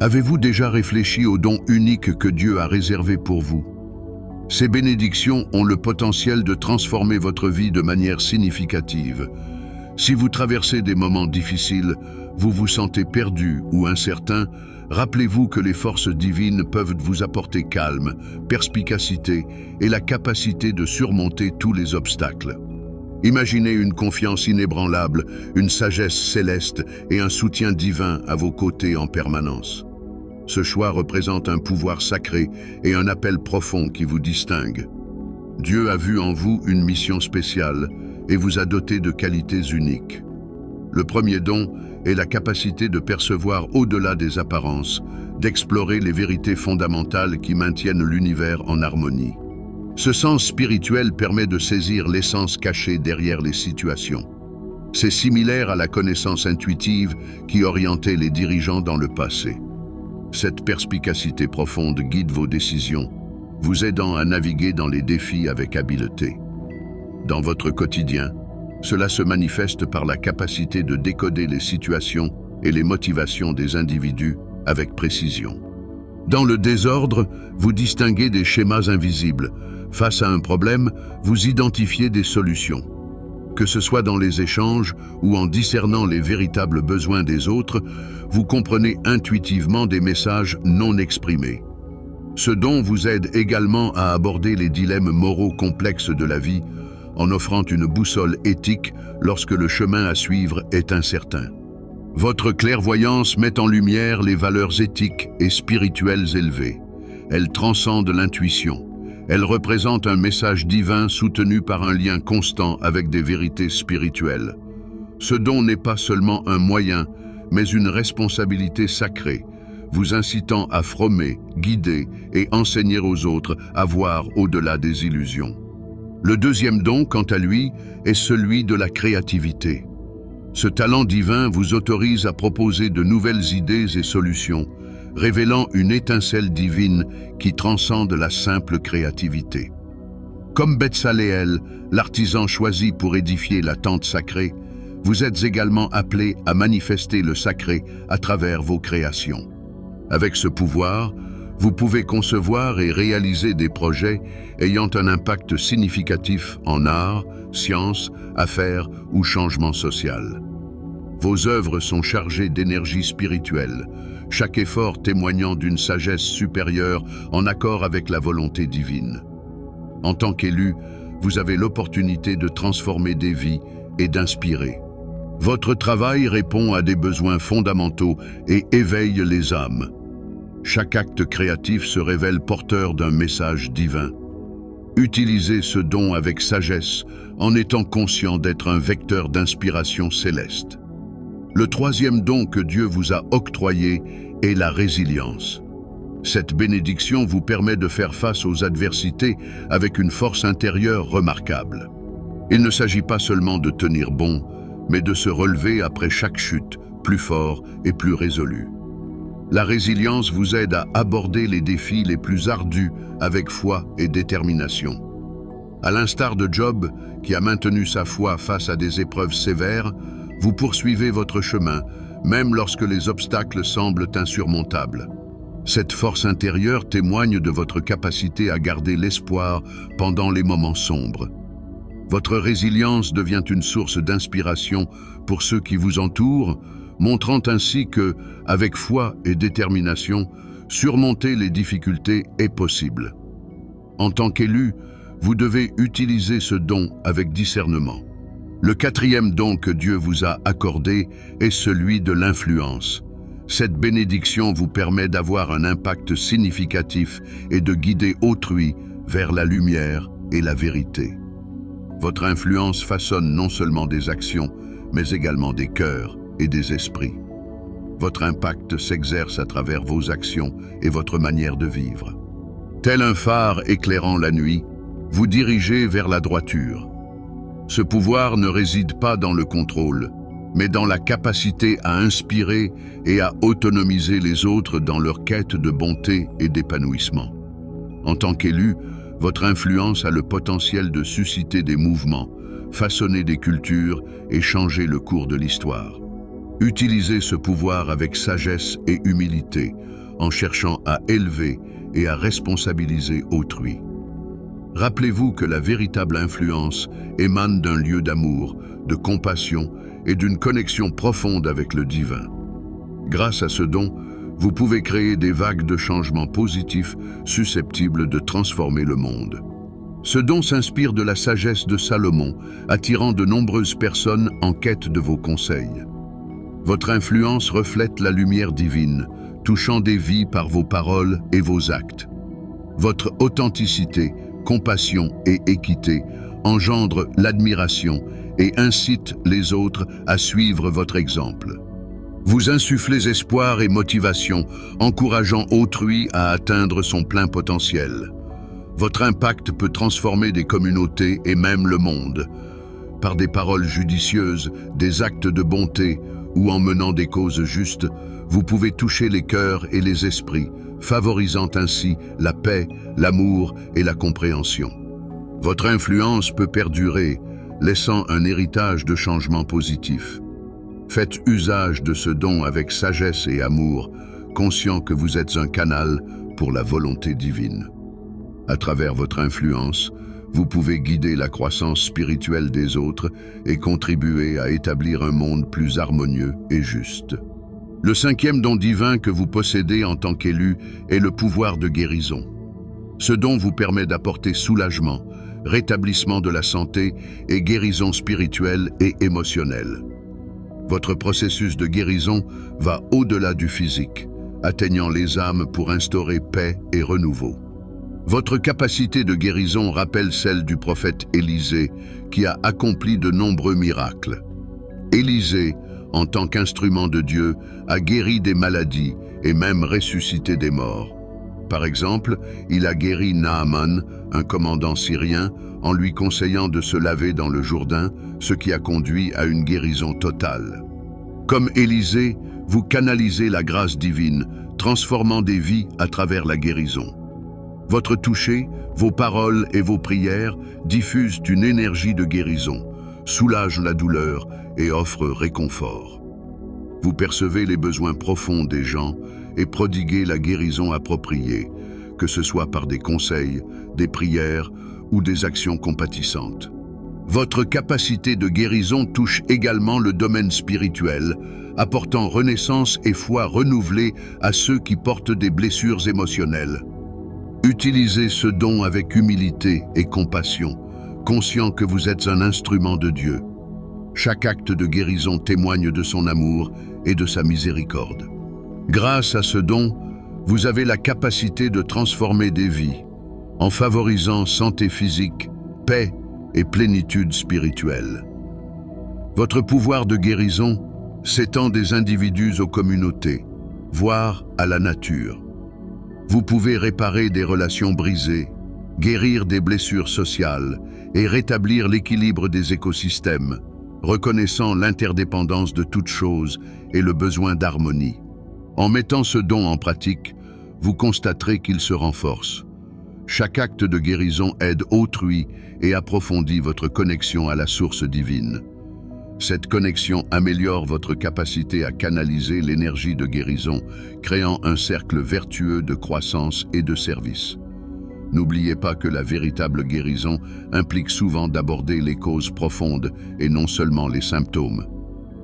Avez-vous déjà réfléchi aux dons uniques que Dieu a réservés pour vous? Ces bénédictions ont le potentiel de transformer votre vie de manière significative. Si vous traversez des moments difficiles, vous vous sentez perdu ou incertain, rappelez-vous que les forces divines peuvent vous apporter calme, perspicacité et la capacité de surmonter tous les obstacles. Imaginez une confiance inébranlable, une sagesse céleste et un soutien divin à vos côtés en permanence. Ce choix représente un pouvoir sacré et un appel profond qui vous distingue. Dieu a vu en vous une mission spéciale et vous a doté de qualités uniques. Le premier don est la capacité de percevoir au-delà des apparences, d'explorer les vérités fondamentales qui maintiennent l'univers en harmonie. Ce sens spirituel permet de saisir l'essence cachée derrière les situations. C'est similaire à la connaissance intuitive qui orientait les dirigeants dans le passé. Cette perspicacité profonde guide vos décisions, vous aidant à naviguer dans les défis avec habileté. Dans votre quotidien, cela se manifeste par la capacité de décoder les situations et les motivations des individus avec précision. Dans le désordre, vous distinguez des schémas invisibles. Face à un problème, vous identifiez des solutions. Que ce soit dans les échanges ou en discernant les véritables besoins des autres, vous comprenez intuitivement des messages non exprimés. Ce don vous aide également à aborder les dilemmes moraux complexes de la vie, en offrant une boussole éthique lorsque le chemin à suivre est incertain. Votre clairvoyance met en lumière les valeurs éthiques et spirituelles élevées. Elle transcende l'intuition. Elle représente un message divin soutenu par un lien constant avec des vérités spirituelles. Ce don n'est pas seulement un moyen, mais une responsabilité sacrée, vous incitant à frommer, guider et enseigner aux autres à voir au-delà des illusions. Le deuxième don, quant à lui, est celui de la créativité. Ce talent divin vous autorise à proposer de nouvelles idées et solutions, révélant une étincelle divine qui transcende la simple créativité. Comme Betsaléel, l'artisan choisi pour édifier la tente sacrée, vous êtes également appelé à manifester le sacré à travers vos créations. Avec ce pouvoir, vous pouvez concevoir et réaliser des projets ayant un impact significatif en art, sciences, affaires ou changement social. Vos œuvres sont chargées d'énergie spirituelle, chaque effort témoignant d'une sagesse supérieure en accord avec la volonté divine. En tant qu'élu, vous avez l'opportunité de transformer des vies et d'inspirer. Votre travail répond à des besoins fondamentaux et éveille les âmes. Chaque acte créatif se révèle porteur d'un message divin. Utilisez ce don avec sagesse en étant conscient d'être un vecteur d'inspiration céleste. Le troisième don que Dieu vous a octroyé est la résilience. Cette bénédiction vous permet de faire face aux adversités avec une force intérieure remarquable. Il ne s'agit pas seulement de tenir bon, mais de se relever après chaque chute, plus fort et plus résolu. La résilience vous aide à aborder les défis les plus ardus avec foi et détermination. À l'instar de Job, qui a maintenu sa foi face à des épreuves sévères, vous poursuivez votre chemin, même lorsque les obstacles semblent insurmontables. Cette force intérieure témoigne de votre capacité à garder l'espoir pendant les moments sombres. Votre résilience devient une source d'inspiration pour ceux qui vous entourent, montrant ainsi que, avec foi et détermination, surmonter les difficultés est possible. En tant qu'élu, vous devez utiliser ce don avec discernement. Le quatrième don que Dieu vous a accordé est celui de l'influence. Cette bénédiction vous permet d'avoir un impact significatif et de guider autrui vers la lumière et la vérité. Votre influence façonne non seulement des actions, mais également des cœurs et des esprits. Votre impact s'exerce à travers vos actions et votre manière de vivre. Tel un phare éclairant la nuit, vous dirigez vers la droiture. Ce pouvoir ne réside pas dans le contrôle, mais dans la capacité à inspirer et à autonomiser les autres dans leur quête de bonté et d'épanouissement. En tant qu'élu, votre influence a le potentiel de susciter des mouvements, façonner des cultures et changer le cours de l'histoire. Utilisez ce pouvoir avec sagesse et humilité, en cherchant à élever et à responsabiliser autrui. Rappelez-vous que la véritable influence émane d'un lieu d'amour, de compassion et d'une connexion profonde avec le divin. Grâce à ce don, vous pouvez créer des vagues de changements positifs susceptibles de transformer le monde. Ce don s'inspire de la sagesse de Salomon, attirant de nombreuses personnes en quête de vos conseils. Votre influence reflète la lumière divine, touchant des vies par vos paroles et vos actes. Votre authenticité, compassion et équité engendrent l'admiration et incitent les autres à suivre votre exemple. Vous insufflez espoir et motivation, encourageant autrui à atteindre son plein potentiel. Votre impact peut transformer des communautés et même le monde. Par des paroles judicieuses, des actes de bonté ou en menant des causes justes, vous pouvez toucher les cœurs et les esprits, favorisant ainsi la paix, l'amour et la compréhension. Votre influence peut perdurer, laissant un héritage de changements positifs. Faites usage de ce don avec sagesse et amour, conscient que vous êtes un canal pour la volonté divine. À travers votre influence, vous pouvez guider la croissance spirituelle des autres et contribuer à établir un monde plus harmonieux et juste. Le cinquième don divin que vous possédez en tant qu'élu est le pouvoir de guérison. Ce don vous permet d'apporter soulagement, rétablissement de la santé et guérison spirituelle et émotionnelle. Votre processus de guérison va au-delà du physique, atteignant les âmes pour instaurer paix et renouveau. Votre capacité de guérison rappelle celle du prophète Élisée, qui a accompli de nombreux miracles. Élisée, en tant qu'instrument de Dieu, a guéri des maladies et même ressuscité des morts. Par exemple, il a guéri Naaman, un commandant syrien, en lui conseillant de se laver dans le Jourdain, ce qui a conduit à une guérison totale. Comme Élisée, vous canalisez la grâce divine, transformant des vies à travers la guérison. Votre toucher, vos paroles et vos prières diffusent une énergie de guérison, soulagent la douleur et offrent réconfort. Vous percevez les besoins profonds des gens et prodiguez la guérison appropriée, que ce soit par des conseils, des prières ou des actions compatissantes. Votre capacité de guérison touche également le domaine spirituel, apportant renaissance et foi renouvelée à ceux qui portent des blessures émotionnelles. Utilisez ce don avec humilité et compassion, conscient que vous êtes un instrument de Dieu. Chaque acte de guérison témoigne de son amour et de sa miséricorde. Grâce à ce don, vous avez la capacité de transformer des vies, en favorisant santé physique, paix et plénitude spirituelle. Votre pouvoir de guérison s'étend des individus aux communautés, voire à la nature. Vous pouvez réparer des relations brisées, guérir des blessures sociales et rétablir l'équilibre des écosystèmes, reconnaissant l'interdépendance de toutes choses et le besoin d'harmonie. En mettant ce don en pratique, vous constaterez qu'il se renforce. Chaque acte de guérison aide autrui et approfondit votre connexion à la source divine. Cette connexion améliore votre capacité à canaliser l'énergie de guérison, créant un cercle vertueux de croissance et de service. N'oubliez pas que la véritable guérison implique souvent d'aborder les causes profondes et non seulement les symptômes.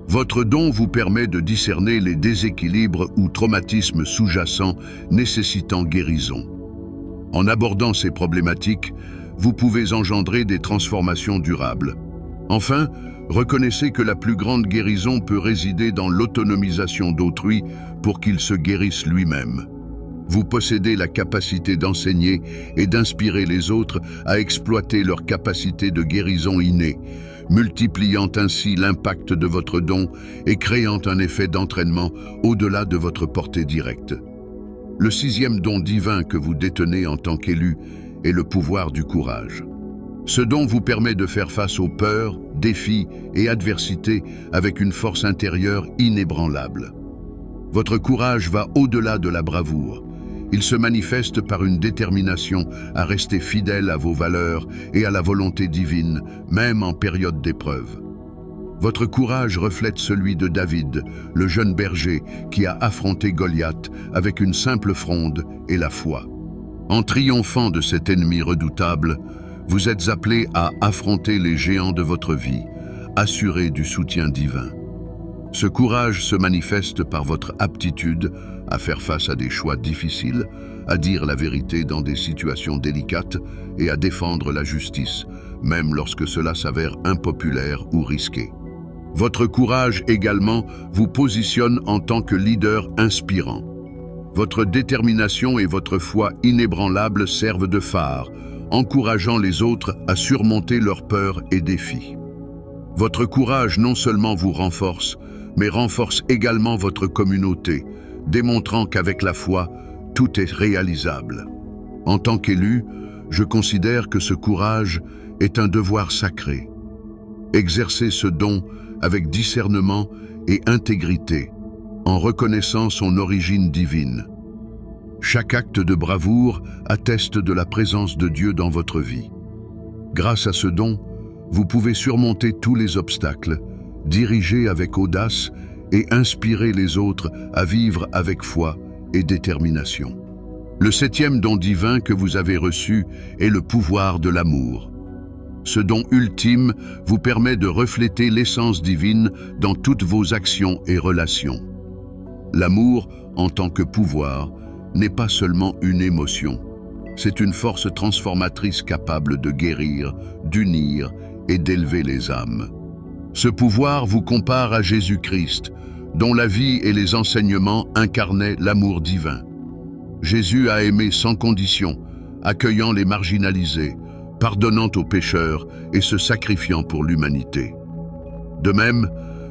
Votre don vous permet de discerner les déséquilibres ou traumatismes sous-jacents nécessitant guérison. En abordant ces problématiques, vous pouvez engendrer des transformations durables. Enfin, reconnaissez que la plus grande guérison peut résider dans l'autonomisation d'autrui pour qu'il se guérisse lui-même. Vous possédez la capacité d'enseigner et d'inspirer les autres à exploiter leur capacité de guérison innée, multipliant ainsi l'impact de votre don et créant un effet d'entraînement au-delà de votre portée directe. Le sixième don divin que vous détenez en tant qu'élu est le pouvoir du courage. Ce don vous permet de faire face aux peurs, défis et adversités avec une force intérieure inébranlable. Votre courage va au-delà de la bravoure. Il se manifeste par une détermination à rester fidèle à vos valeurs et à la volonté divine, même en période d'épreuve. Votre courage reflète celui de David, le jeune berger qui a affronté Goliath avec une simple fronde et la foi. En triomphant de cet ennemi redoutable, vous êtes appelé à affronter les géants de votre vie, assurés du soutien divin. Ce courage se manifeste par votre aptitude à faire face à des choix difficiles, à dire la vérité dans des situations délicates et à défendre la justice, même lorsque cela s'avère impopulaire ou risqué. Votre courage également vous positionne en tant que leader inspirant. Votre détermination et votre foi inébranlable servent de phare, encourageant les autres à surmonter leurs peurs et défis. Votre courage non seulement vous renforce, mais renforce également votre communauté, démontrant qu'avec la foi, tout est réalisable. En tant qu'élu, je considère que ce courage est un devoir sacré. Exercez ce don avec discernement et intégrité, en reconnaissant son origine divine. Chaque acte de bravoure atteste de la présence de Dieu dans votre vie. Grâce à ce don, vous pouvez surmonter tous les obstacles, diriger avec audace et inspirer les autres à vivre avec foi et détermination. Le 7e don divin que vous avez reçu est le pouvoir de l'amour. Ce don ultime vous permet de refléter l'essence divine dans toutes vos actions et relations. L'amour, en tant que pouvoir, n'est pas seulement une émotion. C'est une force transformatrice capable de guérir, d'unir et d'élever les âmes. Ce pouvoir vous compare à Jésus-Christ, dont la vie et les enseignements incarnaient l'amour divin. Jésus a aimé sans condition, accueillant les marginalisés, pardonnant aux pécheurs et se sacrifiant pour l'humanité. De même,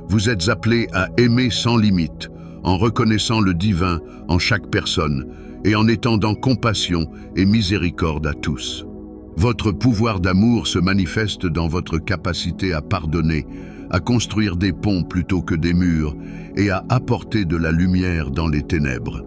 vous êtes appelés à aimer sans limite, en reconnaissant le divin en chaque personne et en étendant compassion et miséricorde à tous. Votre pouvoir d'amour se manifeste dans votre capacité à pardonner, à construire des ponts plutôt que des murs et à apporter de la lumière dans les ténèbres.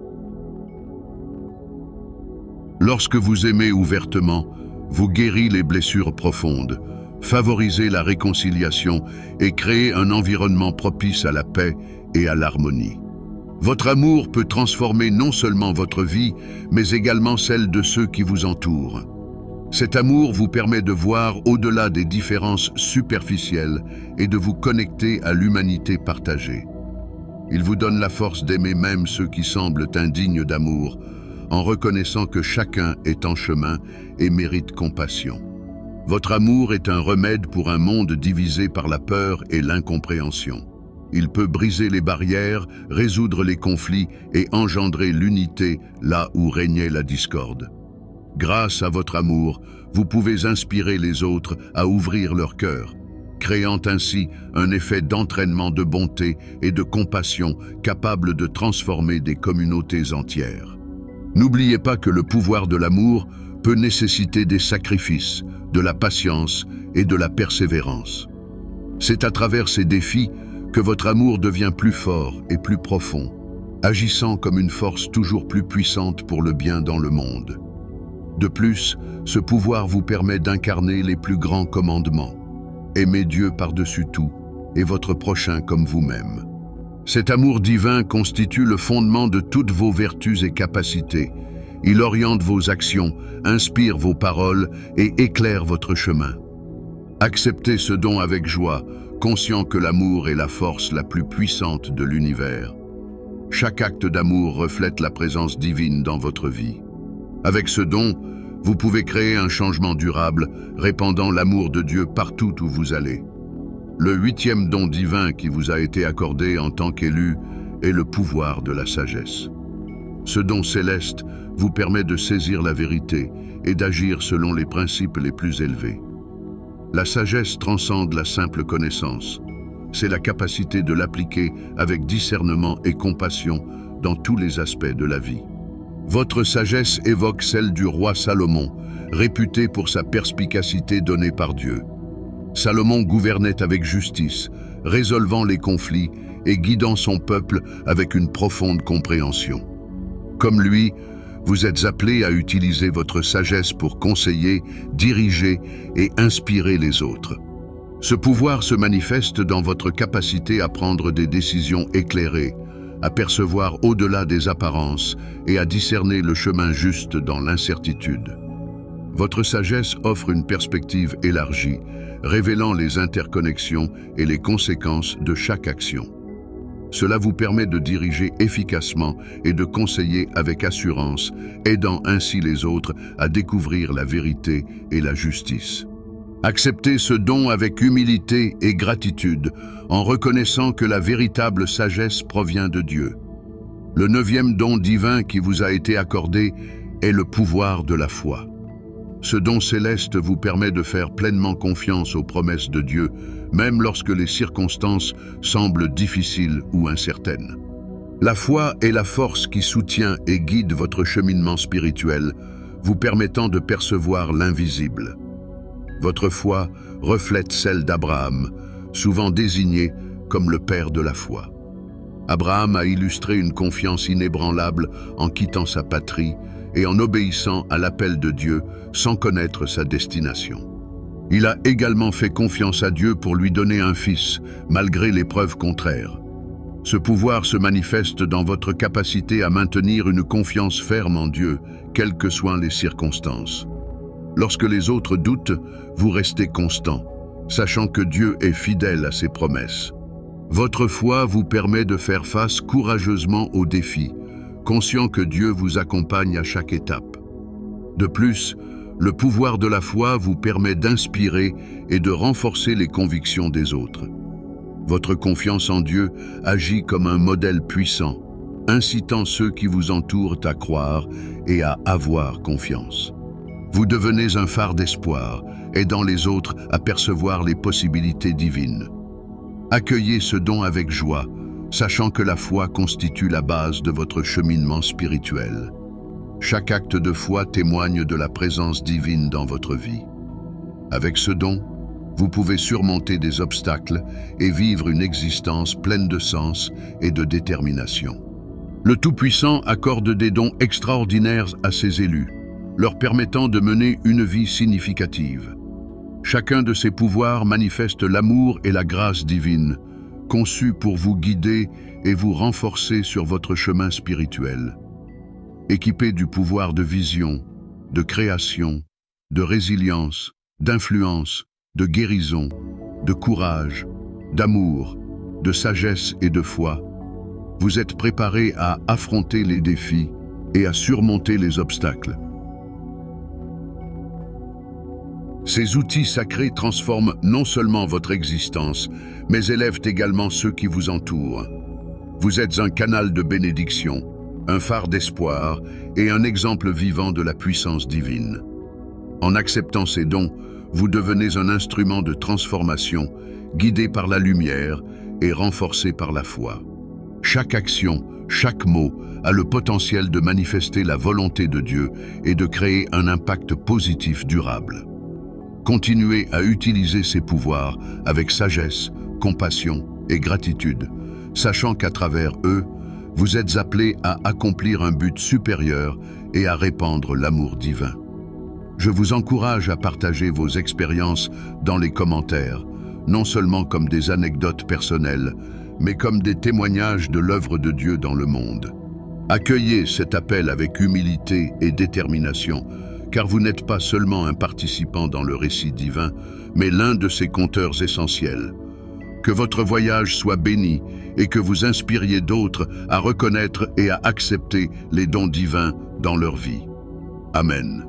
Lorsque vous aimez ouvertement, vous guérissez les blessures profondes, favorisez la réconciliation et créez un environnement propice à la paix et à l'harmonie. Votre amour peut transformer non seulement votre vie, mais également celle de ceux qui vous entourent. Cet amour vous permet de voir au-delà des différences superficielles et de vous connecter à l'humanité partagée. Il vous donne la force d'aimer même ceux qui semblent indignes d'amour, en reconnaissant que chacun est en chemin et mérite compassion. Votre amour est un remède pour un monde divisé par la peur et l'incompréhension. Il peut briser les barrières, résoudre les conflits et engendrer l'unité là où régnait la discorde. Grâce à votre amour, vous pouvez inspirer les autres à ouvrir leur cœur, créant ainsi un effet d'entraînement de bonté et de compassion capable de transformer des communautés entières. N'oubliez pas que le pouvoir de l'amour peut nécessiter des sacrifices, de la patience et de la persévérance. C'est à travers ces défis que votre amour devient plus fort et plus profond, agissant comme une force toujours plus puissante pour le bien dans le monde. De plus, ce pouvoir vous permet d'incarner les plus grands commandements. Aimez Dieu par-dessus tout et votre prochain comme vous-même. Cet amour divin constitue le fondement de toutes vos vertus et capacités. Il oriente vos actions, inspire vos paroles et éclaire votre chemin. Acceptez ce don avec joie, conscient que l'amour est la force la plus puissante de l'univers. Chaque acte d'amour reflète la présence divine dans votre vie. Avec ce don, vous pouvez créer un changement durable, répandant l'amour de Dieu partout où vous allez. Le 8e don divin qui vous a été accordé en tant qu'élu est le pouvoir de la sagesse. Ce don céleste vous permet de saisir la vérité et d'agir selon les principes les plus élevés. La sagesse transcende la simple connaissance. C'est la capacité de l'appliquer avec discernement et compassion dans tous les aspects de la vie. Votre sagesse évoque celle du roi Salomon, réputé pour sa perspicacité donnée par Dieu. Salomon gouvernait avec justice, résolvant les conflits et guidant son peuple avec une profonde compréhension. Comme lui, vous êtes appelés à utiliser votre sagesse pour conseiller, diriger et inspirer les autres. Ce pouvoir se manifeste dans votre capacité à prendre des décisions éclairées, à percevoir au-delà des apparences et à discerner le chemin juste dans l'incertitude. Votre sagesse offre une perspective élargie, révélant les interconnexions et les conséquences de chaque action. Cela vous permet de diriger efficacement et de conseiller avec assurance, aidant ainsi les autres à découvrir la vérité et la justice. Acceptez ce don avec humilité et gratitude, en reconnaissant que la véritable sagesse provient de Dieu. Le 9e don divin qui vous a été accordé est le pouvoir de la foi. Ce don céleste vous permet de faire pleinement confiance aux promesses de Dieu, même lorsque les circonstances semblent difficiles ou incertaines. La foi est la force qui soutient et guide votre cheminement spirituel, vous permettant de percevoir l'invisible. Votre foi reflète celle d'Abraham, souvent désigné comme le père de la foi. Abraham a illustré une confiance inébranlable en quittant sa patrie et en obéissant à l'appel de Dieu sans connaître sa destination. Il a également fait confiance à Dieu pour lui donner un fils, malgré les preuves contraires. Ce pouvoir se manifeste dans votre capacité à maintenir une confiance ferme en Dieu, quelles que soient les circonstances. Lorsque les autres doutent, vous restez constant, sachant que Dieu est fidèle à ses promesses. Votre foi vous permet de faire face courageusement aux défis, conscient que Dieu vous accompagne à chaque étape. De plus, le pouvoir de la foi vous permet d'inspirer et de renforcer les convictions des autres. Votre confiance en Dieu agit comme un modèle puissant, incitant ceux qui vous entourent à croire et à avoir confiance. Vous devenez un phare d'espoir, aidant les autres à percevoir les possibilités divines. Accueillez ce don avec joie, sachant que la foi constitue la base de votre cheminement spirituel. Chaque acte de foi témoigne de la présence divine dans votre vie. Avec ce don, vous pouvez surmonter des obstacles et vivre une existence pleine de sens et de détermination. Le Tout-Puissant accorde des dons extraordinaires à ses élus, leur permettant de mener une vie significative. Chacun de ces pouvoirs manifeste l'amour et la grâce divine, conçus pour vous guider et vous renforcer sur votre chemin spirituel. Équipés du pouvoir de vision, de création, de résilience, d'influence, de guérison, de courage, d'amour, de sagesse et de foi, vous êtes préparés à affronter les défis et à surmonter les obstacles. Ces outils sacrés transforment non seulement votre existence, mais élèvent également ceux qui vous entourent. Vous êtes un canal de bénédiction, un phare d'espoir et un exemple vivant de la puissance divine. En acceptant ces dons, vous devenez un instrument de transformation, guidé par la lumière et renforcé par la foi. Chaque action, chaque mot a le potentiel de manifester la volonté de Dieu et de créer un impact positif durable. Continuez à utiliser ces pouvoirs avec sagesse, compassion et gratitude, sachant qu'à travers eux, vous êtes appelés à accomplir un but supérieur et à répandre l'amour divin. Je vous encourage à partager vos expériences dans les commentaires, non seulement comme des anecdotes personnelles, mais comme des témoignages de l'œuvre de Dieu dans le monde. Accueillez cet appel avec humilité et détermination, car vous n'êtes pas seulement un participant dans le récit divin, mais l'un de ses conteurs essentiels. Que votre voyage soit béni et que vous inspiriez d'autres à reconnaître et à accepter les dons divins dans leur vie. Amen.